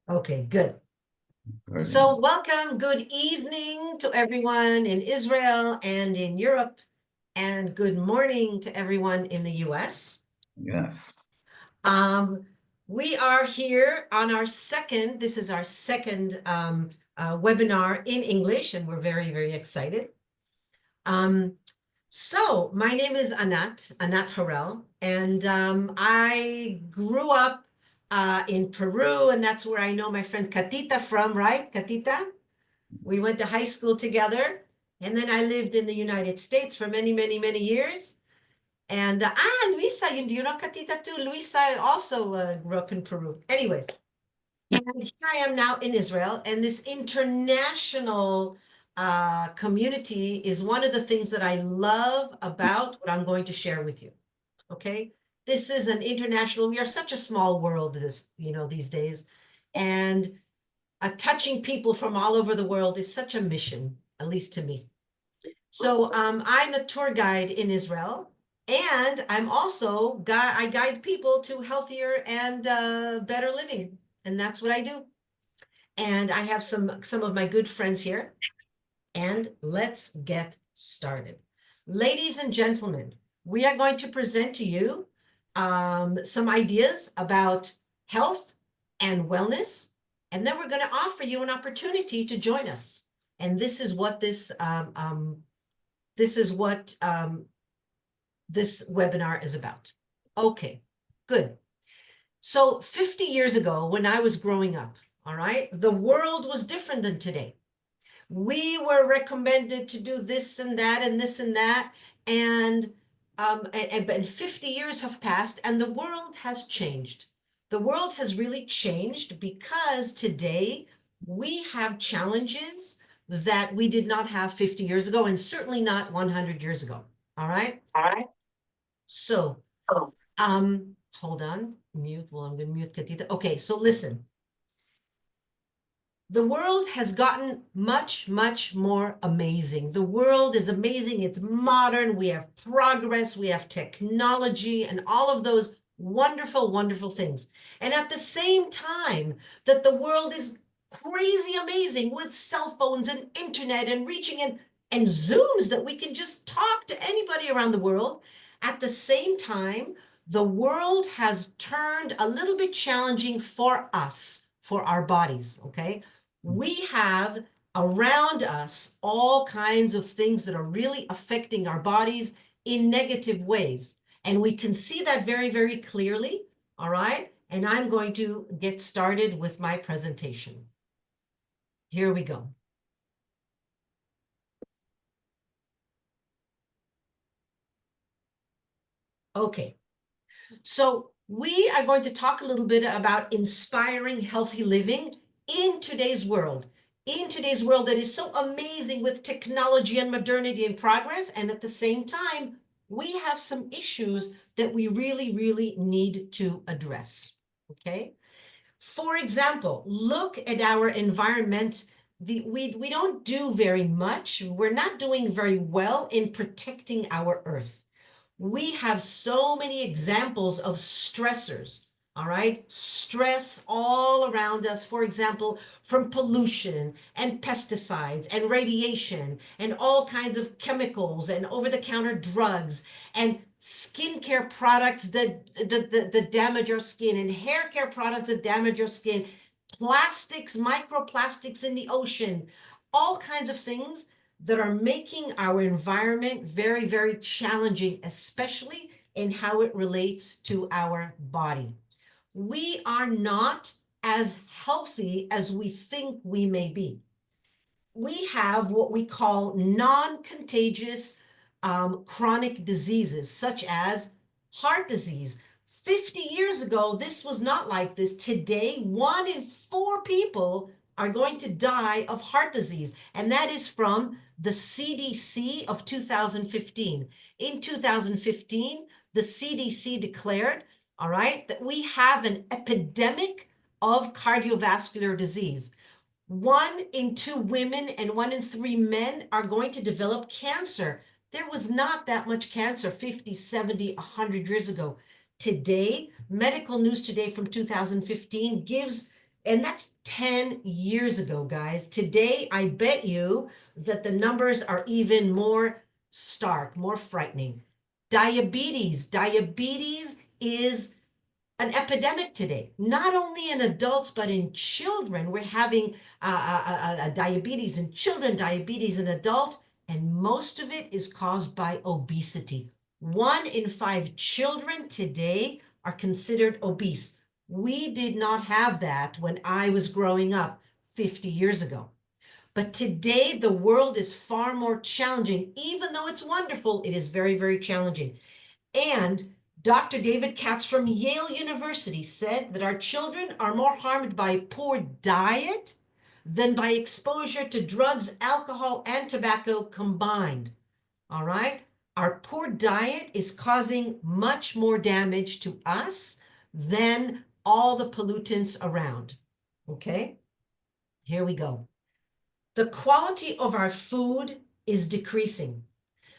Okay, good. Good. So welcome, good evening to everyone in Israel and in Europe, and good morning to everyone in the US. Yes. Um, we are here on this is our second webinar in English, and we're very, very excited. So my name is Anat Harel, and I grew up in Peru, and that's where I know my friend Katita from, right? Katita? We went to high school together, and then I lived in the United States for many, many, many years. And Luisa, do you know Katita too? Luisa also grew up in Peru. Anyways, and here I am now in Israel, and this international community is one of the things that I love about what I'm going to share with you. Okay, this is an international. We are such a small world, these days, and touching people from all over the world is such a mission, at least to me. So I'm a tour guide in Israel, and I'm also I guide people to healthier and better living, and that's what I do. And I have some of my good friends here, and let's get started. Ladies and gentlemen, we are going to present to you some ideas about health and wellness, and then we're going to offer you an opportunity to join us. And this is what this webinar is about. Okay, good. So 50 years ago, when I was growing up, all right, the world was different than today. We were recommended to do this and that and this and that, and 50 years have passed, and the world has changed. The world has really changed because today we have challenges that we did not have 50 years ago, and certainly not 100 years ago. All right. All right. So, hold on, mute. Well, I'm going to mute Katita. Okay, so listen. The world has gotten much, much more amazing. The world is amazing. It's modern. We have progress. We have technology and all of those wonderful, wonderful things. And at the same time that the world is crazy amazing with cell phones and internet and reaching and Zooms that we can just talk to anybody around the world. At the same time, the world has turned a little bit challenging for us, for our bodies, okay? We have around us all kinds of things that are really affecting our bodies in negative ways. And we can see that very, very clearly. All right. And I'm going to get started with my presentation. Here we go. Okay. So we are going to talk a little bit about inspiring healthy living in today's world. In today's world that is so amazing with technology and modernity and progress. And at the same time, we have some issues that we really, really need to address. Okay. For example, look at our environment. We don't do very much. We're not doing very well in protecting our earth. We have so many examples of stressors, all right? Stress all around us, for example, from pollution and pesticides and radiation and all kinds of chemicals and over-the-counter drugs and skincare products that damage our skin and hair care products that damage our skin, plastics, microplastics in the ocean, all kinds of things that are making our environment very, very challenging, especially in how it relates to our body. We are not as healthy as we think we may be. We have what we call non-contagious chronic diseases, such as heart disease. 50 years ago, this was not like this. Today, 1 in 4 people are going to die of heart disease, and that is from the CDC of 2015. In 2015, the CDC declared, all right, that we have an epidemic of cardiovascular disease. 1 in 2 women and 1 in 3 men are going to develop cancer. There was not that much cancer 50, 70, 100 years ago. Today, Medical News Today from 2015 gives And that's 10 years ago, guys. Today, I bet you that the numbers are even more stark, more frightening. Diabetes. Diabetes is an epidemic today, not only in adults, but in children. We're having diabetes in children, diabetes in adults, and most of it is caused by obesity. 1 in 5 children today are considered obese. We did not have that when I was growing up 50 years ago. But today, the world is far more challenging. Even though it's wonderful, it is very, very challenging. And Dr. David Katz from Yale University said that our children are more harmed by poor diet than by exposure to drugs, alcohol, and tobacco combined. All right? Our poor diet is causing much more damage to us than all the pollutants around. Okay? Here we go. The quality of our food is decreasing.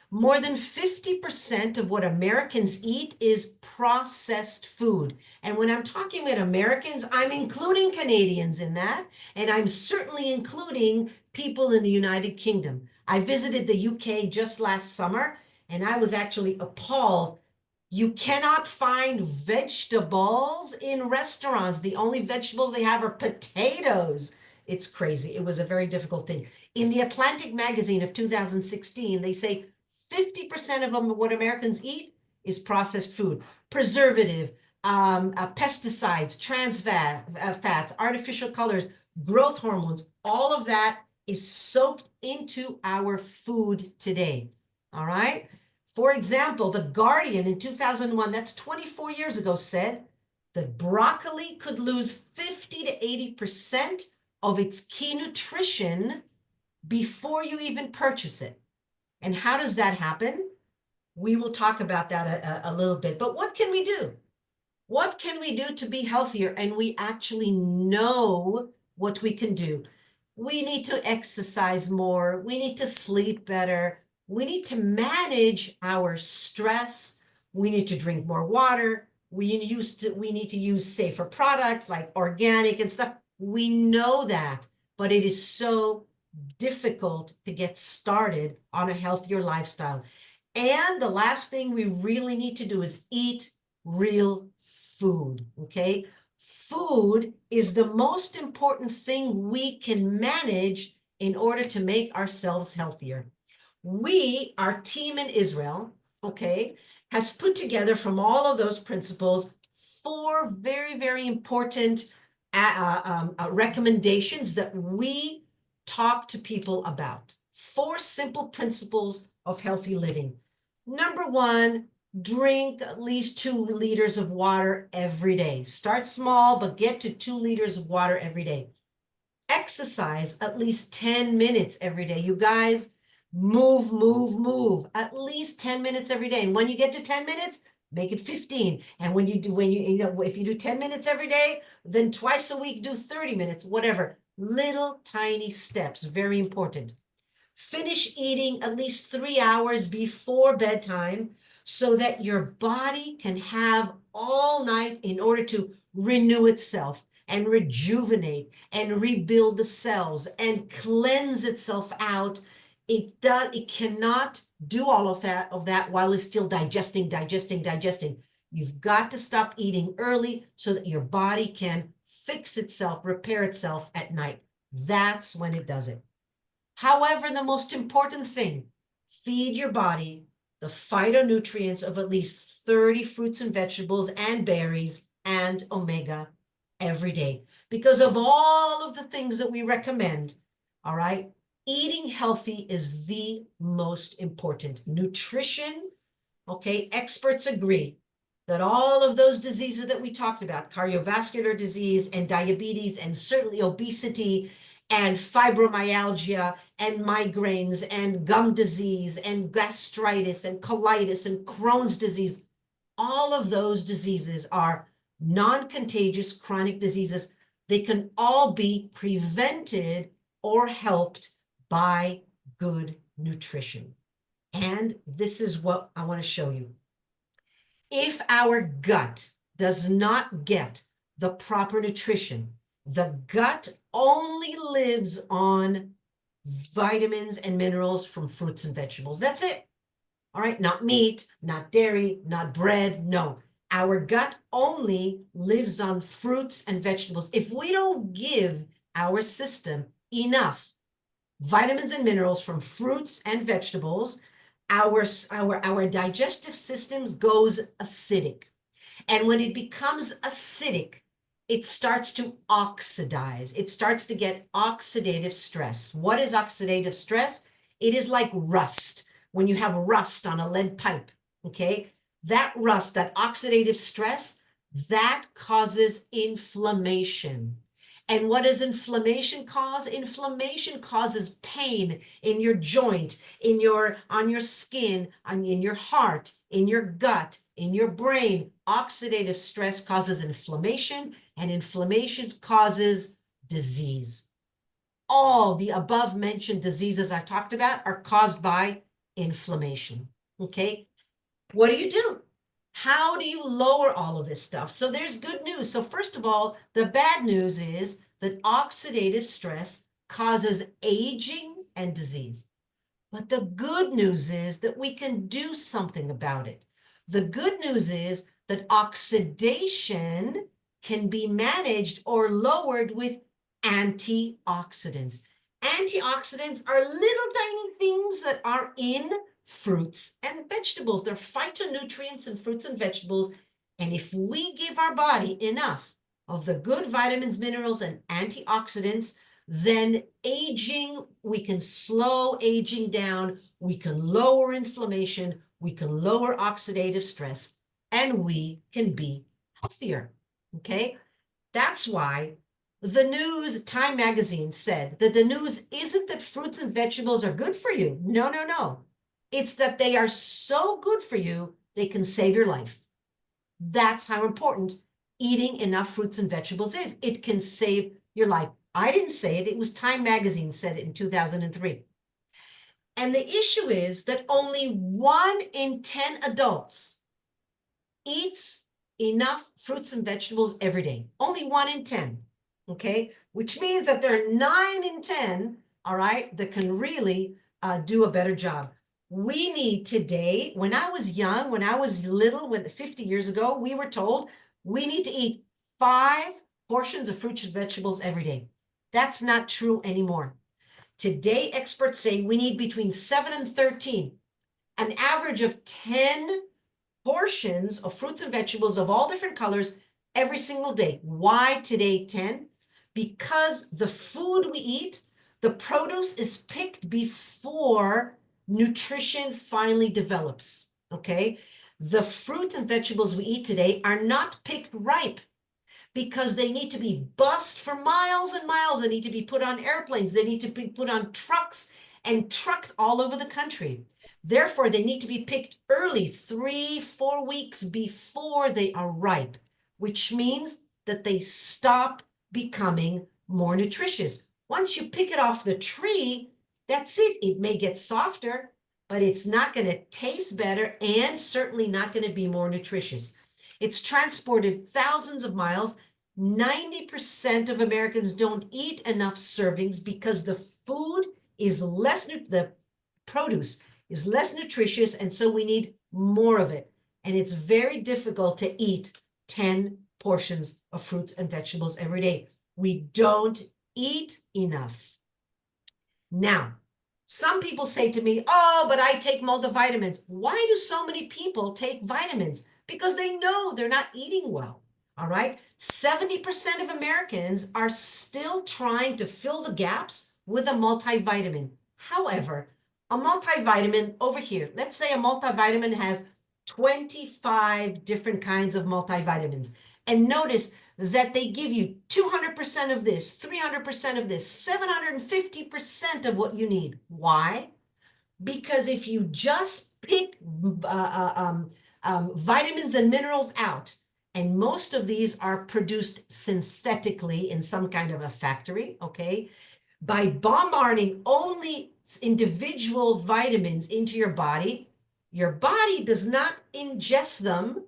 More than 50% of what Americans eat is processed food. And when I'm talking about Americans, I'm including Canadians in that, and I'm certainly including people in the United Kingdom. I visited the UK just last summer, and I was actually appalled. You cannot find vegetables in restaurants. The only vegetables they have are potatoes. It's crazy. It was a very difficult thing. In the Atlantic magazine of 2016, they say 50% of what Americans eat is processed food, preservative, pesticides, trans fats, artificial colors, growth hormones. All of that is soaked into our food today. All right. For example, The Guardian in 2001, that's 24 years ago, said that broccoli could lose 50 to 80% of its key nutrition before you even purchase it. And how does that happen? We will talk about that a little bit. But what can we do? What can we do to be healthier? And we actually know what we can do. We need to exercise more. We need to sleep better. We need to manage our stress. We need to drink more water. We need to use safer products like organic and stuff. We know that, but it is so difficult to get started on a healthier lifestyle. And the last thing we really need to do is eat real food, okay? Food is the most important thing we can manage in order to make ourselves healthier. Our team in Israel, okay, has put together from all of those principles 4 very, very important recommendations that we talk to people about. 4 simple principles of healthy living. Number 1, drink at least 2 liters of water every day. Start small, but get to 2 liters of water every day. Exercise at least 10 minutes every day. You guys, move at least 10 minutes every day. And when you get to 10 minutes, make it 15. And if you do 10 minutes every day, then twice a week, do 30 minutes, whatever. Little tiny steps, very important. Finish eating at least 3 hours before bedtime so that your body can have all night in order to renew itself and rejuvenate and rebuild the cells and cleanse itself out. It cannot do all of that while it's still digesting. You've got to stop eating early so that your body can fix itself, repair itself at night. That's when it does it. However, the most important thing, feed your body the phytonutrients of at least 30 fruits and vegetables and berries and omega every day. Because of all of the things that we recommend, all right, eating healthy is the most important. Nutrition, okay, experts agree that all of those diseases that we talked about, cardiovascular disease and diabetes and certainly obesity and fibromyalgia and migraines and gum disease and gastritis and colitis and Crohn's disease, all of those diseases are non-contagious chronic diseases. They can all be prevented or helped by good nutrition. And this is what I want to show you. If our gut does not get the proper nutrition, The gut only lives on vitamins and minerals from fruits and vegetables. That's it. All right, not meat, not dairy, not bread. No, our gut only lives on fruits and vegetables. If we don't give our system enough vitamins and minerals from fruits and vegetables, our digestive systems goes acidic. And when it becomes acidic, it starts to oxidize. It starts to get oxidative stress. What is oxidative stress? It is like rust. When you have rust on a lead pipe, okay? That rust, that oxidative stress, that causes inflammation. And what does inflammation cause? Inflammation causes pain in your joint, on your skin, in your heart, in your gut, in your brain. Oxidative stress causes inflammation, and inflammation causes disease. All the above mentioned diseases I talked about are caused by inflammation. Okay, what do? How do you lower all of this stuff? So there's good news. So first of all, the bad news is that oxidative stress causes aging and disease. But the good news is that we can do something about it. The good news is that oxidation can be managed or lowered with antioxidants. Antioxidants are little tiny things that are in fruits and vegetables. They're phytonutrients in fruits and vegetables. And if we give our body enough of the good vitamins, minerals, and antioxidants, then we can slow aging down, we can lower inflammation, we can lower oxidative stress, and we can be healthier, okay? That's why the news, Time Magazine said that the news isn't that fruits and vegetables are good for you. No, no, no. It's that they are so good for you, they can save your life. That's how important eating enough fruits and vegetables is. It can save your life. I didn't say it. It was Time Magazine said it in 2003. And the issue is that only 1 in 10 adults eats enough fruits and vegetables every day. Only 1 in 10, okay? Which means that there are 9 in 10, all right, that can really do a better job. We need today, when I was young, when I was little, 50 years ago, we were told we need to eat 5 portions of fruits and vegetables every day. That's not true anymore. Today, experts say we need between 7 and 13, an average of 10 portions of fruits and vegetables of all different colors every single day. Why today 10? Because the food we eat, the produce is picked before nutrition finally develops, okay? The fruit and vegetables we eat today are not picked ripe because they need to be bussed for miles and miles. They need to be put on airplanes. They need to be put on trucks and trucked all over the country. Therefore, they need to be picked early, 3-4 weeks before they are ripe, which means that they stop becoming more nutritious. Once you pick it off the tree, that's it. It may get softer, but it's not going to taste better and certainly not going to be more nutritious. It's transported thousands of miles. 90% of Americans don't eat enough servings because the food is the produce is less nutritious, and so we need more of it. And it's very difficult to eat 10 portions of fruits and vegetables every day. We don't eat enough. Now, some people say to me, oh, but I take multivitamins. Why do so many people take vitamins? Because they know they're not eating well. All right. 70% of Americans are still trying to fill the gaps with a multivitamin. However, a multivitamin over here, let's say a multivitamin has 25 different kinds of multivitamins. And notice that they give you 200% of this, 300% of this, 750% of what you need. Why? Because if you just pick vitamins and minerals out, and most of these are produced synthetically in some kind of a factory, okay? By bombarding only individual vitamins into your body does not ingest them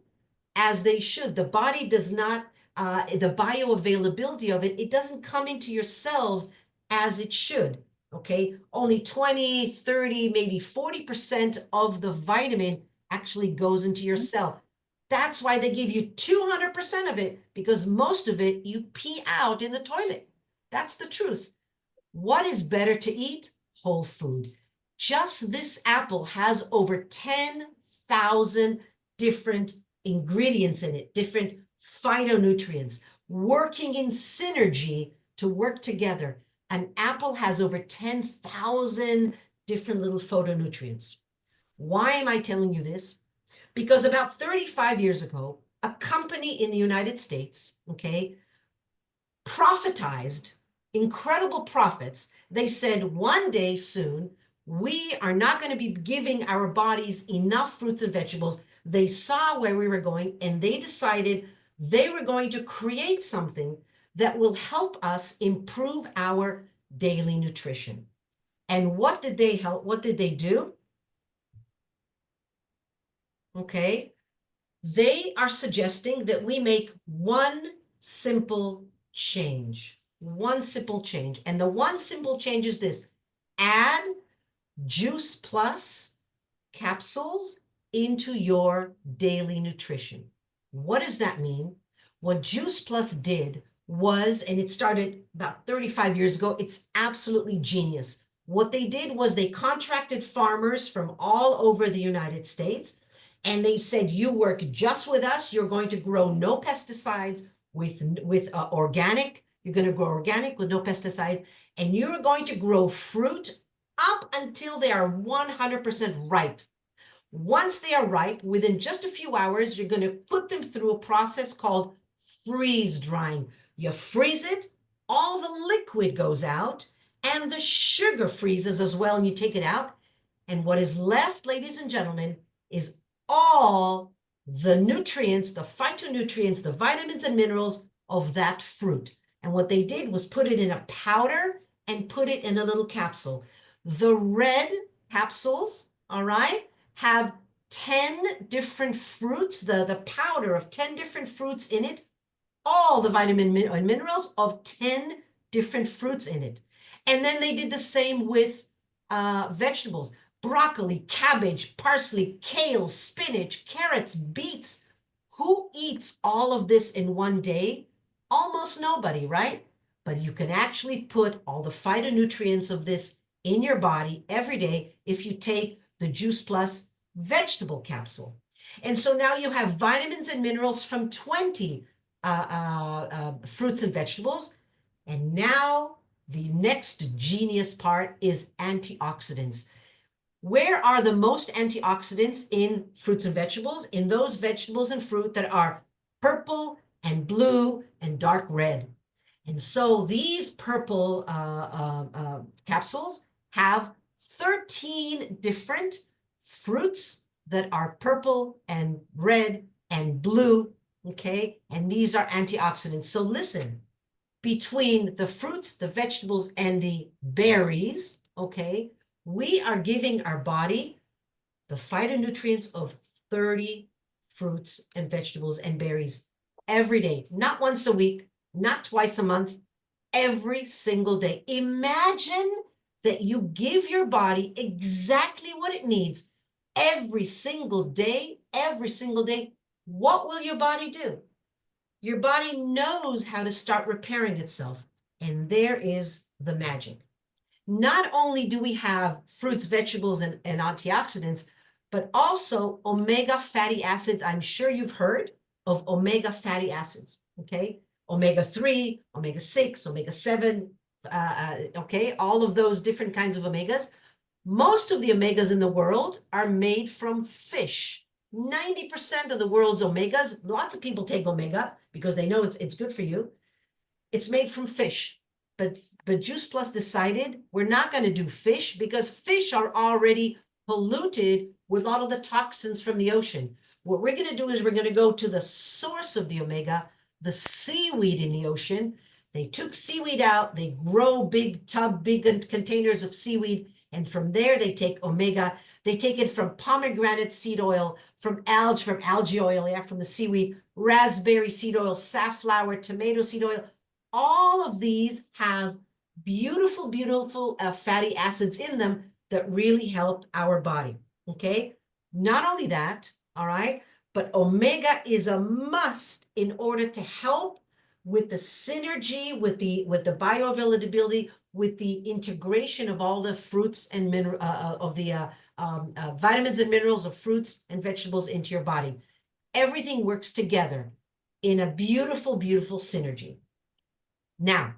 as they should. The body does not the bioavailability of it, it doesn't come into your cells as it should, okay? Only 20, 30, maybe 40% of the vitamin actually goes into your cell. That's why they give you 200% of it, because most of it you pee out in the toilet. That's the truth. What is better to eat? Whole food. Just this apple has over 10,000 different ingredients in it, different phytonutrients working in synergy to work together. An apple has over 10,000 different little phytonutrients. Why am I telling you this? Because about 35 years ago, a company in the United States, okay, prophetized incredible profits. They said one day soon, we are not going to be giving our bodies enough fruits and vegetables. They saw where we were going and they decided they were going to create something that will help us improve our daily nutrition. And what did they help? What did they do? Okay. They are suggesting that we make one simple change. One simple change. And the one simple change is this: add Juice Plus capsules into your daily nutrition. What does that mean? What Juice Plus did was, and it started about 35 years ago, it's absolutely genius. What they did was they contracted farmers from all over the United States, and they said, you work just with us. You're going to grow no pesticides with organic. You're going to grow organic with no pesticides, and you're going to grow fruit up until they are 100% ripe. Once they are ripe, within just a few hours, you're going to put them through a process called freeze drying. You freeze it, all the liquid goes out, and the sugar freezes as well, and you take it out. And what is left, ladies and gentlemen, is all the nutrients, the phytonutrients, the vitamins and minerals of that fruit. And what they did was put it in a powder and put it in a little capsule. The red capsules, all right, have 10 different fruits, the powder of 10 different fruits in it, all the vitamin and minerals of 10 different fruits in it. And then they did the same with vegetables: broccoli, cabbage, parsley, kale, spinach, carrots, beets. Who eats all of this in one day? Almost nobody, right? But you can actually put all the phytonutrients of this in your body every day if you take the Juice Plus vegetable capsule. And so now you have vitamins and minerals from 20 fruits and vegetables. And now the next genius part is antioxidants. Where are the most antioxidants in fruits and vegetables? In those vegetables and fruit that are purple and blue and dark red. And so these purple capsules have 13 different fruits that are purple and red and blue, okay? And these are antioxidants. So listen, between the fruits, the vegetables, and the berries, okay, we are giving our body the phytonutrients of 30 fruits and vegetables and berries every day, not once a week, not twice a month, every single day. Imagine that you give your body exactly what it needs every single day, every single day. What will your body do? Your body knows how to start repairing itself. And there is the magic. Not only do we have fruits, vegetables, and antioxidants, but also omega fatty acids. I'm sure you've heard of omega fatty acids, okay? Omega-3, omega-6, omega-7, okay? All of those different kinds of omegas. Most of the omegas in the world are made from fish. 90% of the world's omegas, lots of people take omega because they know it's good for you. It's made from fish. But Juice Plus decided we're not going to do fish because fish are already polluted with all of the toxins from the ocean. What we're going to do is we're going to go to the source of the omega, the seaweed in the ocean. They took seaweed out. They grow big containers of seaweed And from there, they take omega. They take it from pomegranate seed oil, from algae oil, yeah, from the seaweed, raspberry seed oil, safflower, tomato seed oil. All of these have beautiful, beautiful fatty acids in them that really help our body, okay? Not only that, all right, but omega is a must in order to help with the synergy, with the bioavailability, with the integration of all the fruits and vitamins and minerals of fruits and vegetables into your body. Everything works together in a beautiful, beautiful synergy. Now,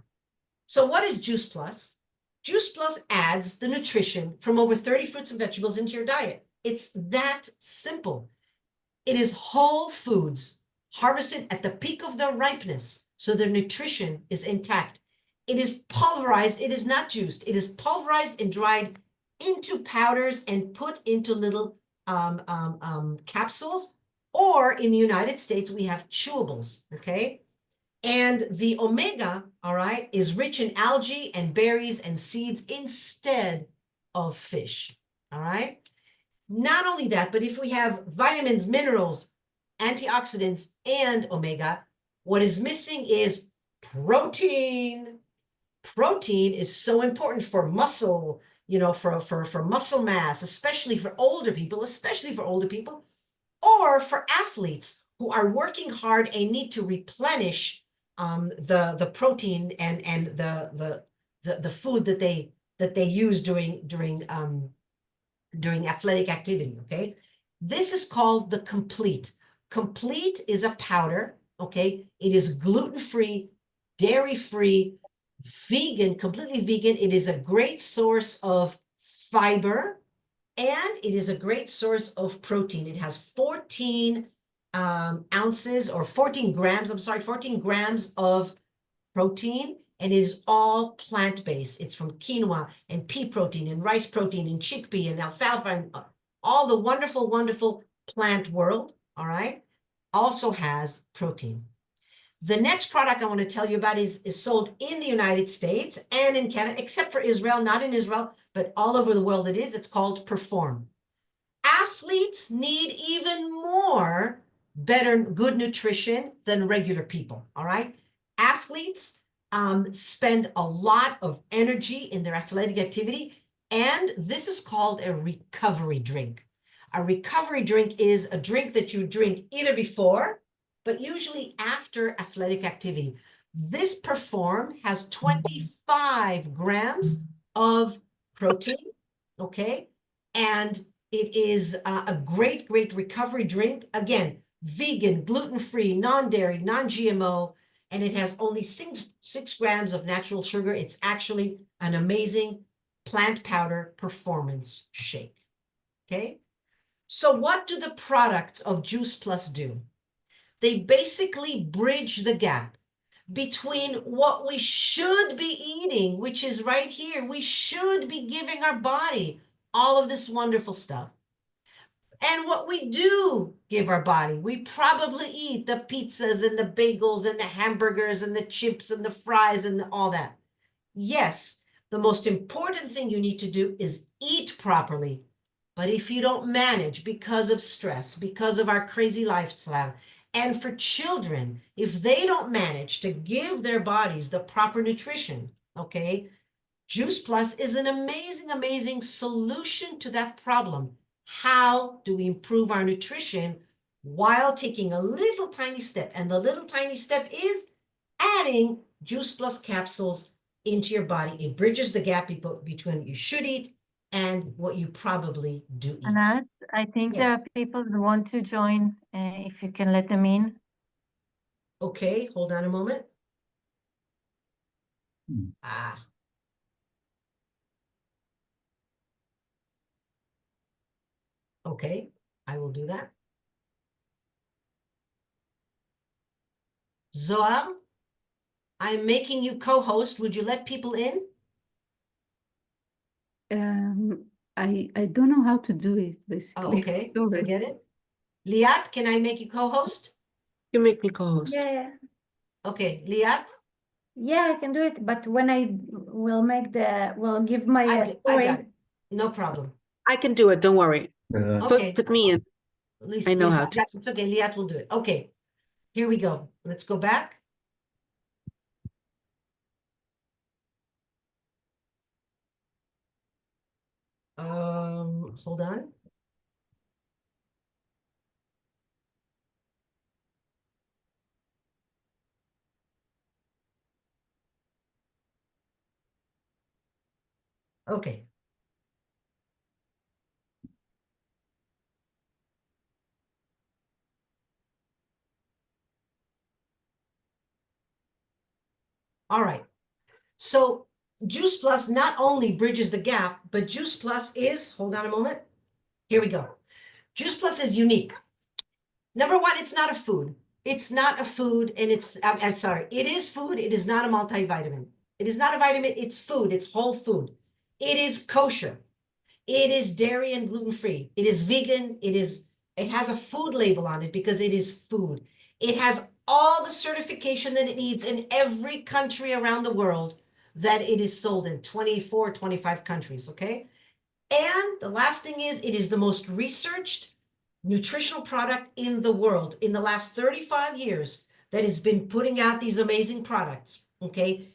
so what is Juice Plus? Juice Plus adds the nutrition from over 30 fruits and vegetables into your diet. It's that simple. It is whole foods harvested at the peak of their ripeness, so their nutrition is intact. It is pulverized. It is not juiced. It is pulverized and dried into powders and put into little capsules, or in the United States, we have chewables, okay? And the omega, all right, is rich in algae and berries and seeds instead of fish, all right? Not only that, but if we have vitamins, minerals, antioxidants, and omega, what is missing is protein. Protein is so important for muscle, you know, for muscle mass, especially for older people, or for athletes who are working hard and need to replenish the protein and the food that they use during athletic activity, okay? This is called the Complete. Complete is a powder, okay? It is gluten-free, dairy-free, vegan, completely vegan. It is a great source of fiber, and it is a great source of protein. It has 14 ounces or 14 grams, 14 grams of protein, and it is all plant-based. It's from quinoa and pea protein and rice protein and chickpea and alfalfa and all the wonderful, wonderful plant world, all right, also has protein. The next product I want to tell you about is sold in the United States and in Canada, except for Israel, not in Israel, but all over the world it is. It's called Perform. Athletes need even more good nutrition than regular people, all right? Athletes spend a lot of energy in their athletic activity, and this is called a recovery drink. A recovery drink is a drink that you drink either before, but usually after athletic activity. This Perform has 25 grams of protein, okay? And it is a great, great recovery drink. Again, vegan, gluten-free, non-dairy, non-GMO, and it has only 6 grams of natural sugar. It's actually an amazing plant powder performance shake, okay? So what do the products of Juice Plus do? They basically bridge the gap between what we should be eating, which is right here. We should be giving our body all of this wonderful stuff. And what we do give our body, we probably eat the pizzas and the bagels and the hamburgers and the chips and the fries and all that. Yes, the most important thing you need to do is eat properly. But if you don't manage because of stress, because of our crazy lifestyle, and for children, if they don't manage to give their bodies the proper nutrition, okay, Juice Plus is an amazing, amazing solution to that problem. How do we improve our nutrition while taking a little tiny step? And the little tiny step is adding Juice Plus capsules into your body. It bridges the gap between what you should eat and what you probably do eat. Anat, I think there are people who want to join, if you can let them in. Okay, hold on a moment. Okay, I will do that. Zohar, I'm making you co-host. Would you let people in? I don't know how to do it, basically. Oh, okay, Sorry. forget it. Liat, can I make you co-host? You make me co-host. Yeah, Okay, Liat? yeah, I can do it. But when I will give my I story, got it. No problem. I can do it. Don't worry. Okay. Put me in. At least I know Lisa- how to. yeah, it's okay. Liat will do it. Okay. Here we go. Let's go back. Hold on. Okay. All right. So Juice Plus not only bridges the gap, but Juice Plus is, hold on a moment. Here we go. Juice Plus is unique. Number one, it's not a food. It's not a food, and I'm sorry, it is food. It is not a multivitamin. It is not a vitamin. It's food. It's whole food. It is kosher. It is dairy and gluten-free. It is vegan. It has a food label on it because it is food. It has all the certification that it needs in every country around the world that it is sold in, 24, 25 countries, okay? And the last thing is, it is the most researched nutritional product in the world in the last 35 years that has been putting out these amazing products, okay?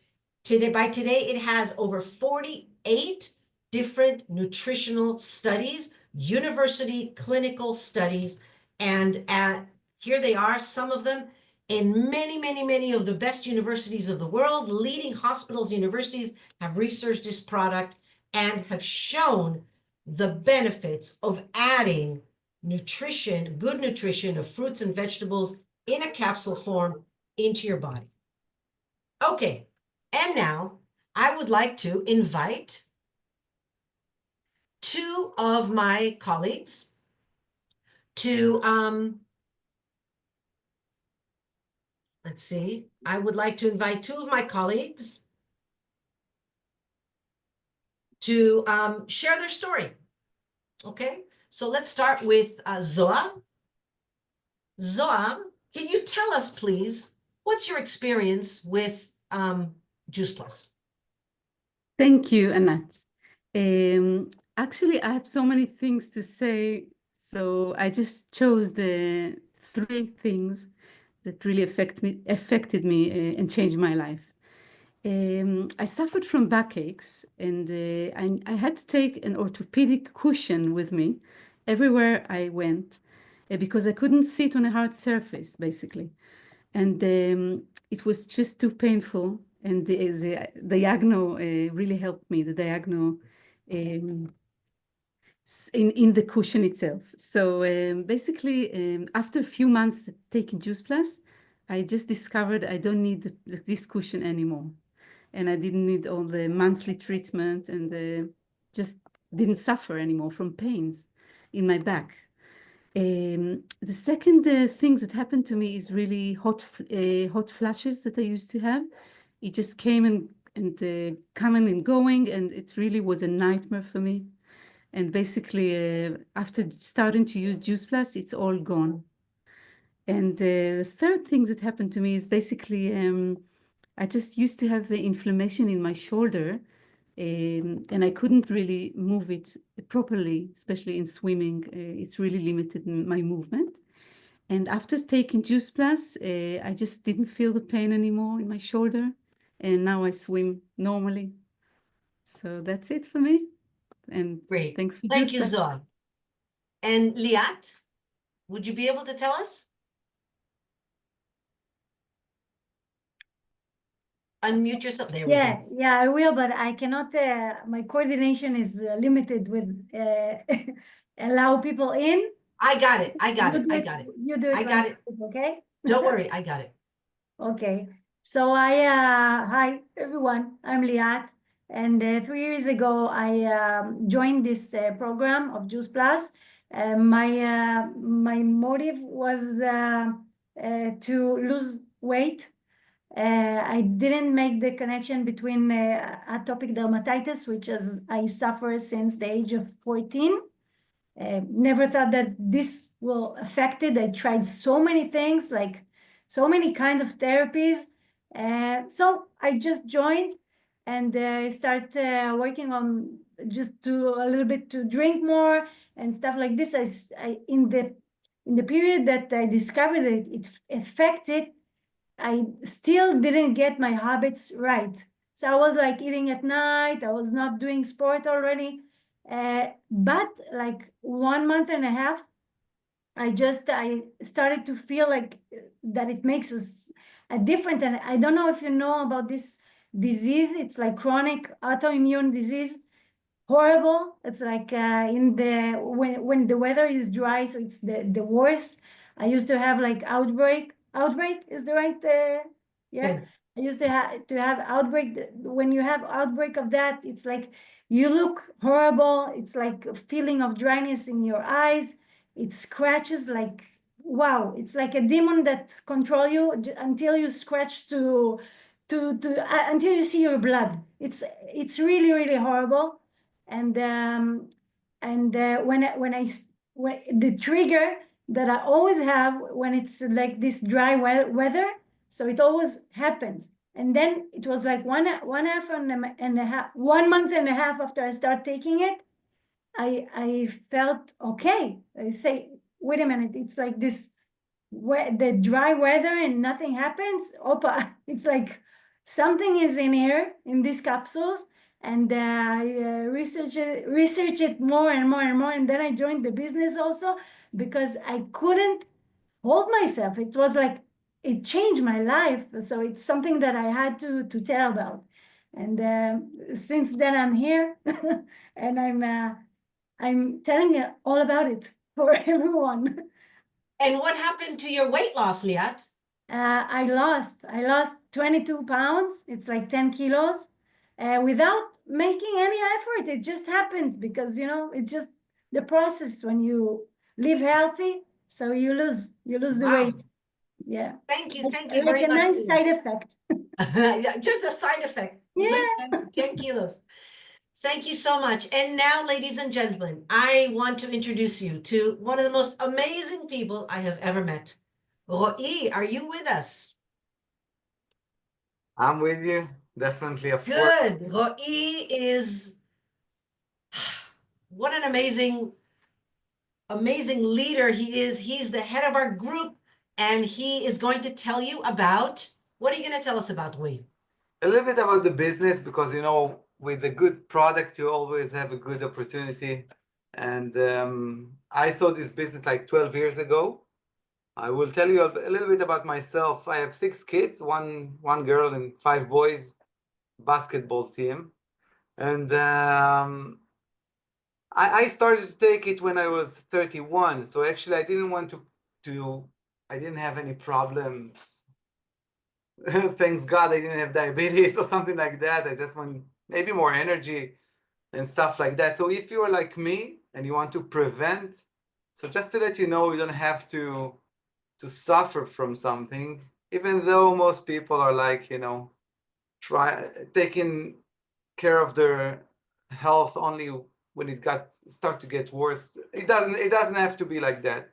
By today, it has over 48 different nutritional studies, university clinical studies, and here they are, some of them in many, many, many of the best universities of the world. Leading hospitals, universities have researched this product and have shown the benefits of adding nutrition, good nutrition of fruits and vegetables in a capsule form into your body. Okay, and now I would like to invite two of my colleagues to, let's see, I would like to invite two of my colleagues to share their story. Okay, so let's start with Zoa. Zoa, can you tell us, please, what's your experience with Juice Plus? Thank you, Anat. Actually, I have so many things to say, so I just chose the 3 things that really affected me and changed my life. I suffered from backaches, and I had to take an orthopedic cushion with me everywhere I went because I couldn't sit on a hard surface, basically. And it was just too painful. And the Diagno really helped me, the Diagno in the cushion itself. So basically, after a few months taking Juice Plus, I just discovered I don't need this cushion anymore. And I didn't need all the monthly treatment, and just didn't suffer anymore from pains in my back. The second thing that happened to me is really hot flashes that I used to have. It just came and coming and going, and it really was a nightmare for me. And basically, after starting to use Juice Plus, it's all gone. And the third thing that happened to me is basically I just used to have inflammation in my shoulder, and I couldn't really move it properly, especially in swimming. It's really limited my movement. And after taking Juice Plus, I just didn't feel the pain anymore in my shoulder, and now I swim normally. So that's it for me. And Great. thanks for Thank Juice you, Plus. Zoa. And Liat, would you be able to tell us? Unmute yourself. There we Yeah, go. yeah, I will, but I cannot, my coordination is limited with allow people in. I got it. I got You it. do I it- got it. You do it. I got like it. this, okay? Don't worry. I got it. Okay, so hi everyone, I'm Liat, and 3 years ago I joined this program of Juice Plus. My motive was to lose weight. I didn't make the connection between atopic dermatitis, which is I suffer since the age of 14. Never thought that this will affect it. I tried so many things, like so many kinds of therapies. So I just joined, and I start working on just to a little bit to drink more and stuff like this. In the period that I discovered it affected, I still didn't get my habits right. So I was like eating at night. I was not doing sport already. But like 1.5 months, I started to feel like that it makes us a different. And I don't know if you know about this disease. It's like chronic autoimmune disease. Horrible. It's like when the weather is dry, so it's the worst. I used to have like outbreak. Outbreak is the right yeah. Good. I used to have outbreak. When you have outbreak of that, it's like you look horrible. It's like a feeling of dryness in your eyes. It scratches like wow. It's like a demon that control you until you scratch until you see your blood. It's really really horrible. And when the trigger that I always have when it's like this dry weather, so it always happens. And then it was like 1.5 months after I start taking it, I felt okay. I say, wait a minute, it's like this the dry weather and nothing happens. Opa, it's like something is in here in these capsules. And I research it more and more and more. And then I joined the business also because I couldn't hold myself. It was like, it changed my life. So it's something that I had to tell about. And since then I'm here and I'm telling you all about it for everyone. And what happened to your weight loss, Liat? I lost 22 pounds. It's like 10 kilos without making any effort. It just happened because, it's just the process when you live healthy. So you lose the Wow. weight. Yeah. Thank you Like very a much. nice Liat. side effect. Yeah, just a side effect. Yeah. Lose 10 kilos. Thank you so much. And now, ladies and gentlemen, I want to introduce you to one of the most amazing people I have ever met. Ro'i, are you with us? I'm with you, definitely, of course. Good. Ro'i is what an amazing leader he is. He's the head of our group, and he is going to tell you about, what are you going to tell us about, Ro'i? A little bit about the business, because with a good product, you always have a good opportunity. And I saw this business like 12 years ago. I will tell you a little bit about myself. I have 6 kids, one girl and 5 boys, basketball team. And I started to take it when I was 31. So actually, I didn't want I didn't have any problems. Thanks God I didn't have diabetes or something like that. I just want maybe more energy and stuff like that. So if you're like me and you want to prevent, so just to let you know, you don't have to suffer from something, even though most people are like, taking care of their health only when it start to get worse. It doesn't have to be like that.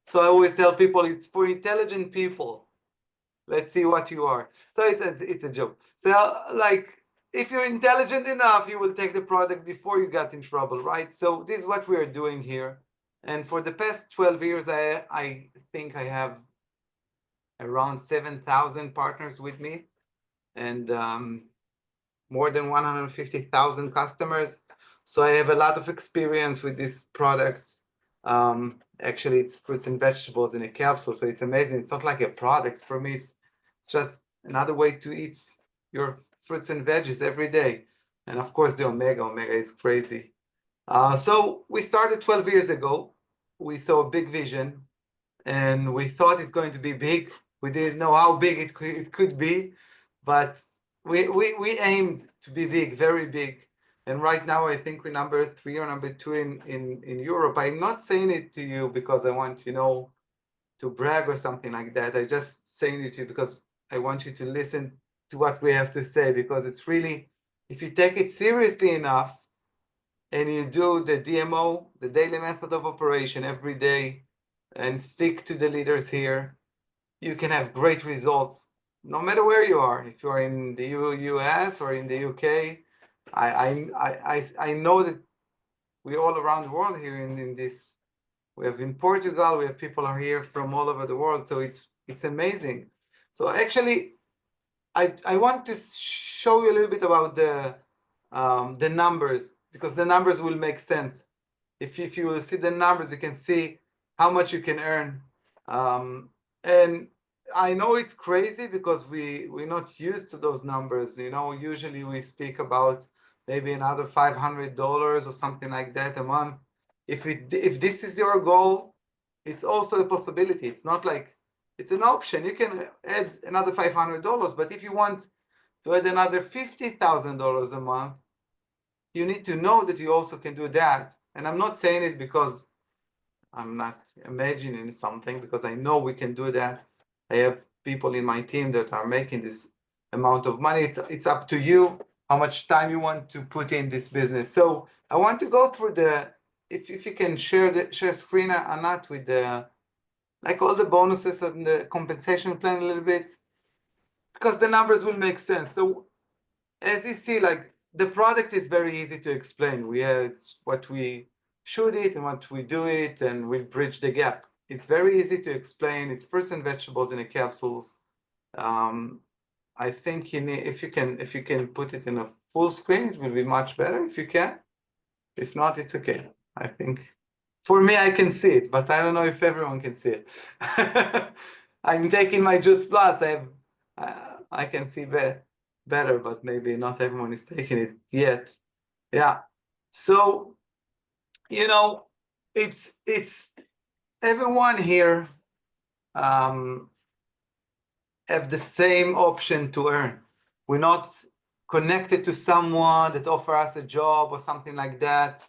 So I always tell people it's for intelligent people. Let's see what you are. So it's a joke. So like, if you're intelligent enough, you will take the product before you got in trouble, right? So this is what we are doing here. And for the past 12 years, I think I have around 7,000 partners with me, and more than 150,000 customers. So I have a lot of experience with this product. Actually, it's fruits and vegetables in a capsule, so it's amazing. It's not like a product. For me, it's just another way to eat your fruits and veggies every day. And of course, the omega is crazy. So we started 12 years ago. We saw a big vision, and we thought it's going to be big. We didn't know how big it could be, but we aimed to be big, very big. And right now, I think we're number 3 or number 2 in Europe. I'm not saying it to you because I want, to brag or something like that. I just saying it to you because I want you to listen to what we have to say, because it's really, if you take it seriously enough and you do the DMO, the daily method of operation every day, and stick to the leaders here, you can have great results no matter where you are, if you're in the US or in the UK, I know that we're all around the world here in this. We have in Portugal, we have people are here from all over the world, so it's amazing. So actually, I want to show you a little bit about the numbers, because the numbers will make sense. If you will see the numbers, you can see how much you can earn. And I know it's crazy because we're not used to those numbers. You know, usually we speak about maybe another $500 or something like that a month. If this is your goal, it's also a possibility. It's not like it's an option. You can add another $500, but if you want to add another $50,000 a month, you need to know that you also can do that. And I'm not saying it because I'm not imagining something, because I know we can do that. I have people in my team that are making this amount of money. It's up to you how much time you want to put in this business. So I want to go through if you can share screen or not with like all the bonuses and the compensation plan a little bit, because the numbers will make sense. So as you see, like the product is very easy to explain. It's what we shoot it and what we do it, and we bridge the gap. It's very easy to explain. It's fruits and vegetables in a capsules. I think if you can put it in a full screen, it will be much better if you can. If not, it's okay. I think for me, I can see it, but I don't know if everyone can see it. I'm taking my Juice Plus. I can see better, but maybe not everyone is taking it yet. Yeah. So, you know, it's everyone here have the same option to earn. We're not connected to someone that offers us a job or something like that.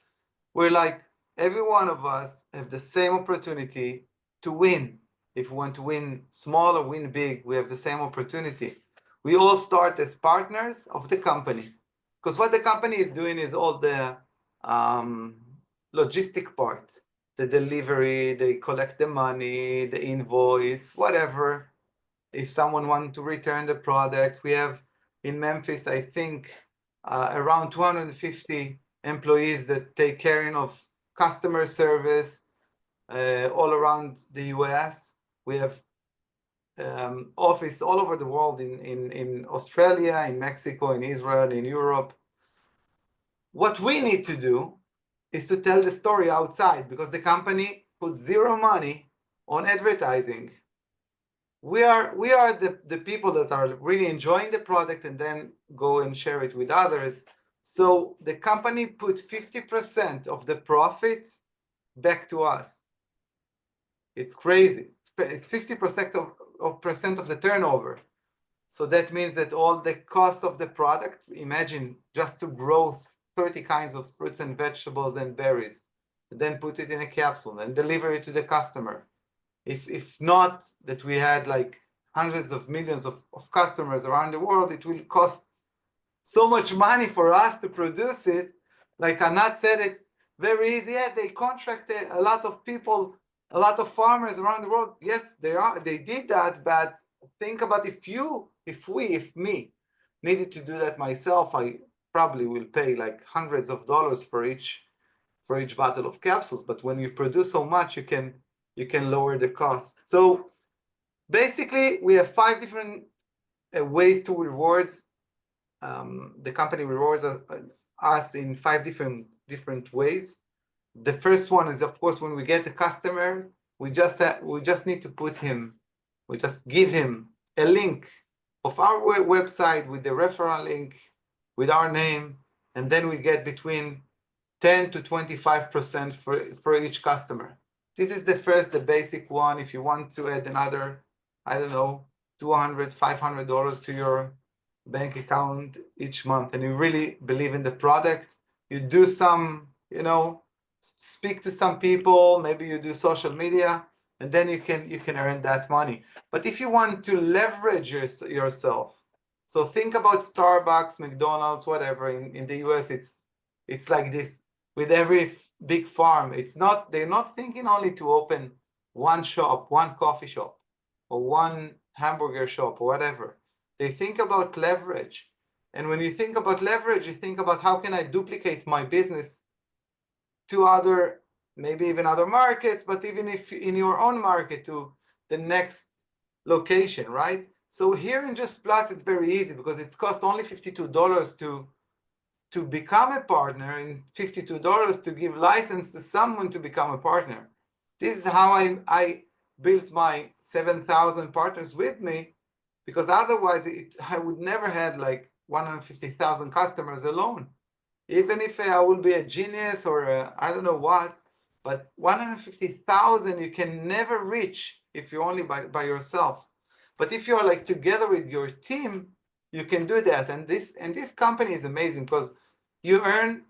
We're like, every one of us have the same opportunity to win. If we want to win small or win big, we have the same opportunity. We all start as partners of the company, because what the company is doing is all the logistic part, the delivery, they collect the money, the invoice, whatever. If someone wants to return the product, we have in Memphis, I think, around 250 employees that take care of customer service all around the US. We have office all over the world, in Australia, in Mexico, in Israel, in Europe. What we need to do is to tell the story outside, because the company put zero money on advertising. We are the people that are really enjoying the product and then go and share it with others. So the company put 50% of the profit back to us. It's crazy. It's 50% of the turnover. So that means that all the cost of the product, imagine just to grow 30 kinds of fruits and vegetables and berries, and then put it in a capsule and deliver it to the customer. If not that we had like hundreds of millions of customers around the world, it will cost so much money for us to produce it. Like Anat said, it's very easy. Yeah, they contracted a lot of people, a lot of farmers around the world. Yes, they did that, but think about if me needed to do that myself, I probably will pay like hundreds of dollars for each bottle of capsules. But when you produce so much, you can lower the cost. So basically, we have 5 different ways to reward. The company rewards us in 5 different ways. The first one is, of course, when we get a customer, we just need to give him a link of our website with the referral link with our name, and then we get between 10 to 25% for each customer. This is the basic one. If you want to add another, I don't know, $200, $500 to your bank account each month, and you really believe in the product, you do some, speak to some people, maybe you do social media, and then you can earn that money. But if you want to leverage yourself, so think about Starbucks, McDonald's, whatever. In the US, it's like this. With every big farm, they're not thinking only to open one shop, one coffee shop, or one hamburger shop, or whatever. They think about leverage. And when you think about leverage, you think about how can I duplicate my business to other, maybe even other markets, but even if in your own market to the next location, right? So here in Just Plus, it's very easy because it's cost only $52 to become a partner and $52 to give license to someone to become a partner. This is how I built my 7,000 partners with me, because otherwise I would never had like 150,000 customers alone. Even if I will be a genius or I don't know what, but 150,000 you can never reach if you're only by yourself. But if you're like together with your team, you can do that. And this company is amazing because you earn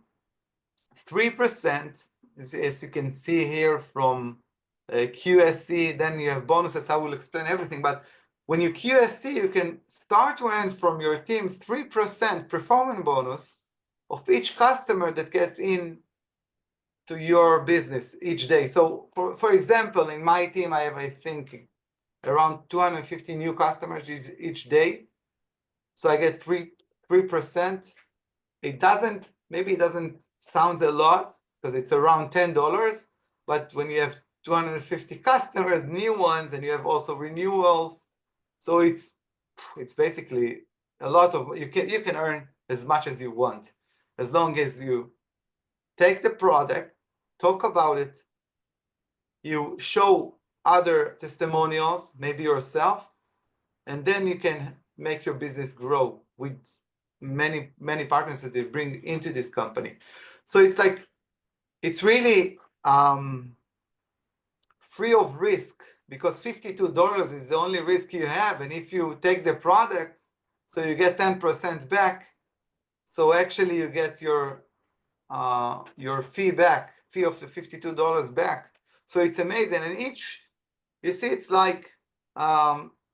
3%, as you can see here from QSC. Then you have bonuses. I will explain everything. But when you QSC, you can start to earn from your team 3% performance bonus of each customer that gets in to your business each day. So for example, in my team, I have, I think, around 250 new customers each day. So I get 3%. Maybe it doesn't sound a lot because it's around $10, but when you have 250 customers, new ones, and you have also renewals, so it's basically a lot of, you can earn as much as you want, as long as you take the product, talk about it, you show other testimonials, maybe yourself, and then you can make your business grow with many partners that you bring into this company. So it's like, it's really free of risk, because $52 is the only risk you have. And if you take the product, so you get 10% back. So actually you get your fee back, fee of the $52 back. So it's amazing. And you see, it's like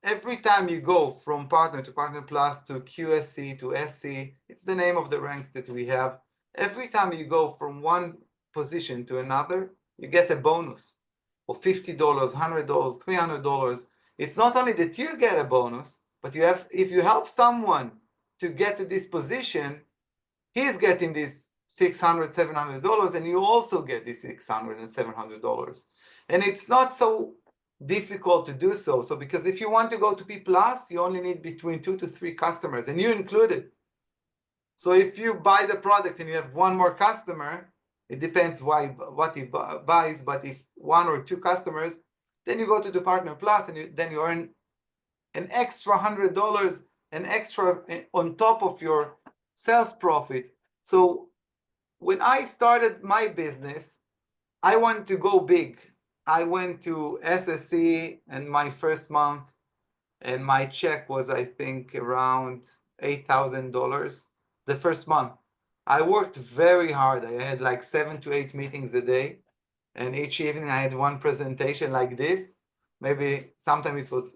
every time you go from Partner to Partner Plus to QSC to SC, it's the name of the ranks that we have. Every time you go from one position to another, you get a bonus of $50, $100, $300. It's not only that you get a bonus, but if you help someone to get to this position, he's getting this $600, $700, and you also get this $600 and $700. And it's not so difficult to do so. So because if you want to go to P+, you only need between 2 to 3 customers, and you included. So if you buy the product and you have one more customer, it depends what he buys, but if 1 or 2 customers, then you go to the Partner Plus, and then you earn an extra $100, an extra on top of your sales profit. So when I started my business, I wanted to go big. I went to SSE and my first month, and my check was, I think, around $8,000 the first month. I worked very hard. I had like 7 to 8 meetings a day, and each evening I had one presentation like this. Maybe sometimes it was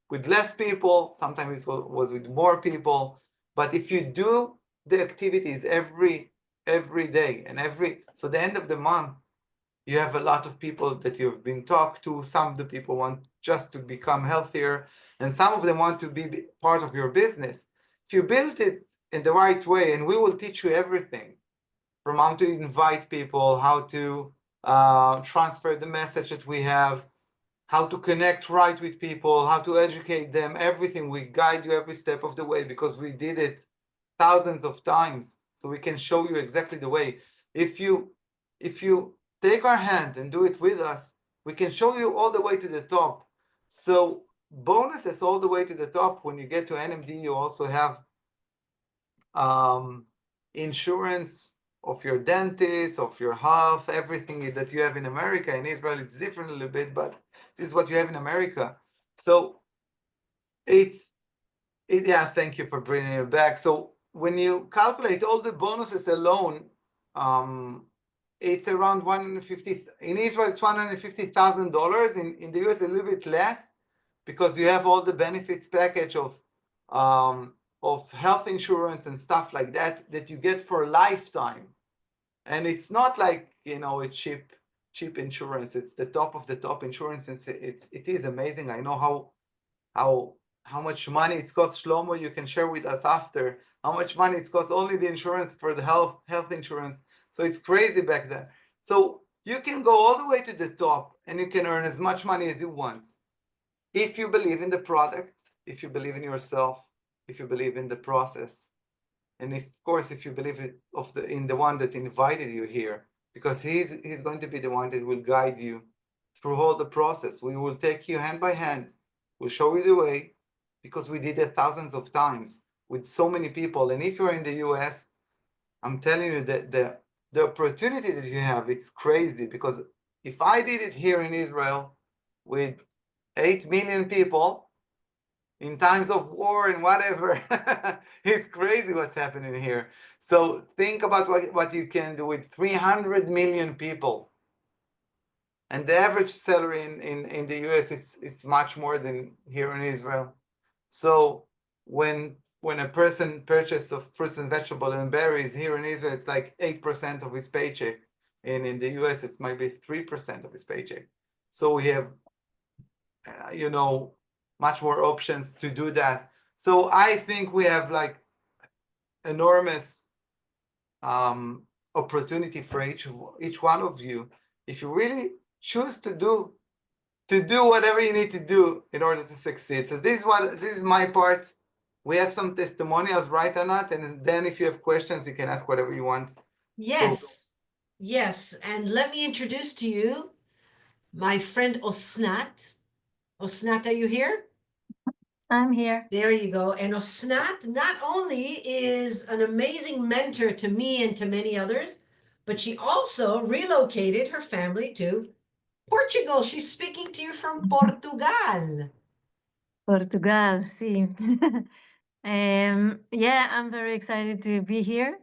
with less people, sometimes it was with more people. But if you do the activities every day and so the end of the month, you have a lot of people that you've been talked to. Some of the people want just to become healthier, and some of them want to be part of your business. If you build it in the right way, and we will teach you everything from how to invite people, how to transfer the message that we have, how to connect right with people, how to educate them, everything. We guide you every step of the way because we did it thousands of times. So we can show you exactly the way. If you take our hand and do it with us, we can show you all the way to the top. So bonuses all the way to the top. When you get to NMD, you also have insurance of your dentist, of your health, everything that you have in America. In Israel, it's different a little bit, but this is what you have in America. So yeah, thank you for bringing it back. So when you calculate all the bonuses alone, it's around 150. In Israel, it's $150,000. In the US, a little bit less, because you have all the benefits package of health insurance and stuff like that you get for a lifetime. And it's not like, a cheap insurance. It's the top of the top insurance. It is amazing. I know how much money it costs. Shlomo, you can share with us after how much money it costs only the insurance for the health insurance. So it's crazy back then. So you can go all the way to the top and you can earn as much money as you want. If you believe in the product, if you believe in yourself, if you believe in the process, and of course, if you believe in the one that invited you here, because he's going to be the one that will guide you through all the process. We will take you hand by hand. We'll show you the way, because we did it thousands of times with so many people. And if you're in the US, I'm telling you that the opportunity that you have, it's crazy. Because if I did it here in Israel with 8 million people in times of war and whatever, it's crazy what's happening here. So think about what you can do with 300 million people. And the average salary in the US it's much more than here in Israel. So when a person purchases of fruits and vegetables and berries here in Israel, it's like 8% of his paycheck. And in the US, it's might be 3% of his paycheck. So we have, much more options to do that. So I think we have like enormous opportunity for each one of you. If you really choose to do whatever you need to do in order to succeed. So this is my part. We have some testimonials, right, Anat? And then if you have questions, you can ask whatever you want. Yes, yes. And let me introduce to you my friend Osnat. Osnat, are you here? I'm here. There you go. And Osnat not only is an amazing mentor to me and to many others, but she also relocated her family to Portugal. She's speaking to you from Portugal. Portugal, sí. Yeah, I'm very excited to be here.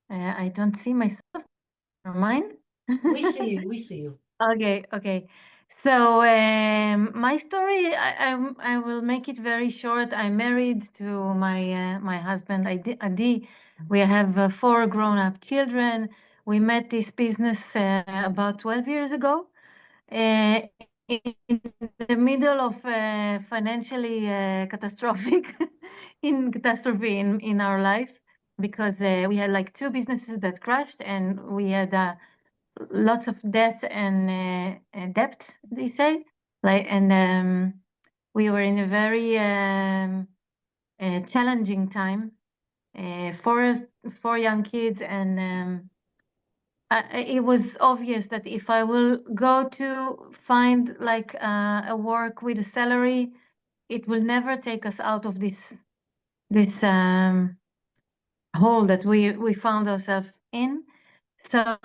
I don't see myself. Mine? We see you. We see you. Okay. So my story, I will make it very short. I'm married to my husband, Adi. We have 4 grown-up children. We met this business about 12 years ago. In the middle of financially catastrophe in our life, because we had like 2 businesses that crashed, and we had lots of debt and debt, they say, and we were in a very challenging time. 4 young kids, and it was obvious that if I will go to find like a work with a salary, it will never take us out of this hole that we found ourselves in. So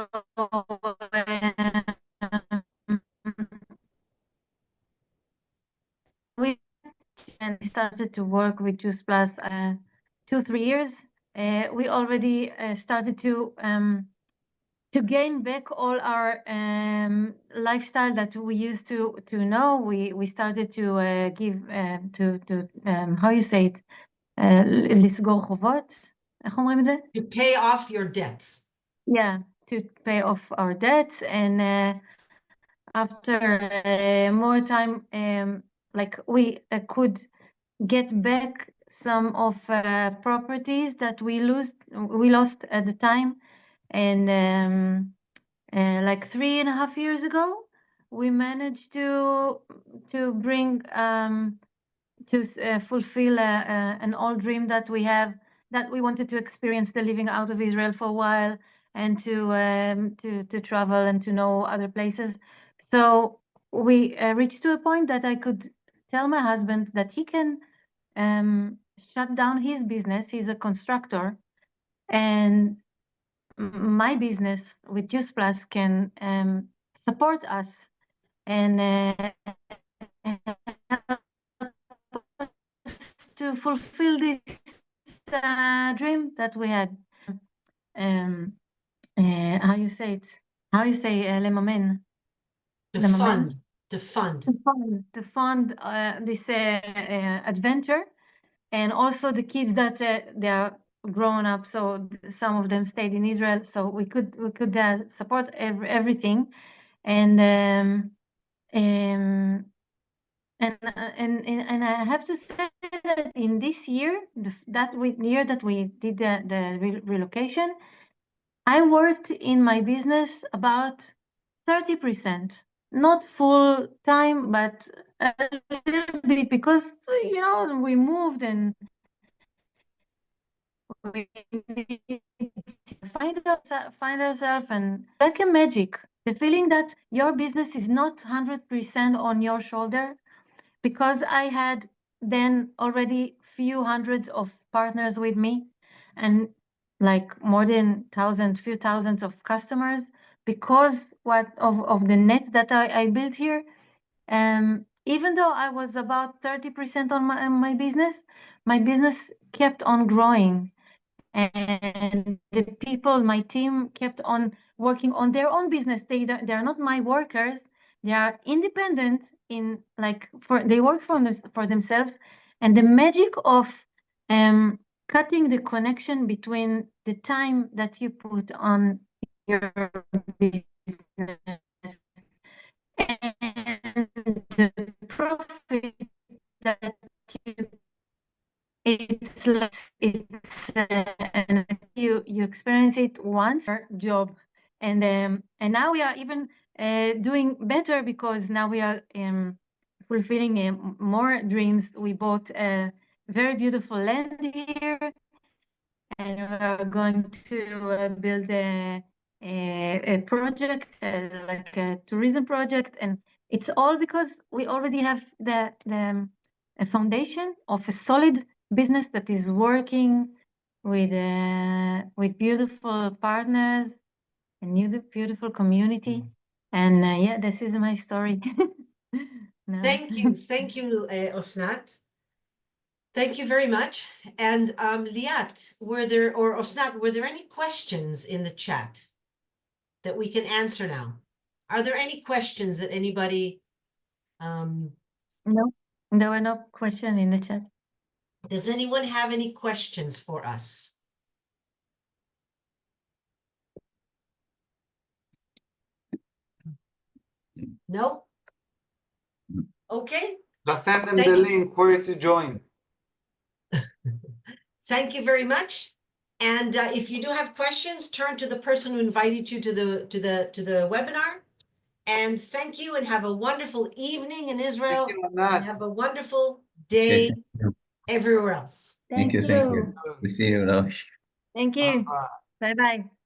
we started to work with Juice Plus 2-3 years. We already started to gain back all our lifestyle that we used to know. We started to give to how you say it, לסגור חובות, איך אומרים את זה? To pay off your debts. Yeah, to pay off our debts. And after more time, like we could get back some of properties that we lost at the time. And like 3.5 years ago, we managed to bring to fulfill an old dream that we have, that we wanted to experience the living out of Israel for a while, and to travel and to know other places. So we reached to a point that I could tell my husband that he can shut down his business. He's a constructor, and my business with Juice Plus can support us and to fulfill this dream that we had. How you say it? How you say לממן? To לממן? fund. To fund. To fund this adventure, and also the kids that they are grown up. So some of them stayed in Israel, so we could support everything. And And I have to say that in this year, year that we did the relocation, I worked in my business about 30%, not full time, but a little bit, because we moved and we need to find ourselves, and like a magic, the feeling that your business is not 100% on your shoulder, because I had then already few hundreds of partners with me, and like more than few thousands of customers, because of the net that I built here. Even though I was about 30% on my business kept on growing, and the people, my team, kept on working on their own business. They are not my workers. They are independent they work for themselves. And the magic of cutting the connection between the time that you put on your business and the profit that you experience it once per job, and now we are even doing better, because now we are fulfilling more dreams. We bought a very beautiful land here, and we are going to build a project, like a tourism project, and it's all because we already have a foundation of a solid business that is working with beautiful partners and beautiful community. And yeah, this is my story. No. Thank you, Osnat. Thank you very much. And Liat, Osnat, were there any questions in the chat that we can answer now? Are there any questions that anybody, No, there were no questions in the chat. does anyone have any questions for us? No? Okay. Just send them Thank the you. link where to join. Thank you very much. And if you do have questions, turn to the person who invited you to the webinar. And thank you, and have a wonderful evening in Israel. Thank you, And Anat. have a wonderful day Okay, thank you. everywhere else. Thank you. We see you, Rosh. Thank you. Bye-bye. Bye-bye.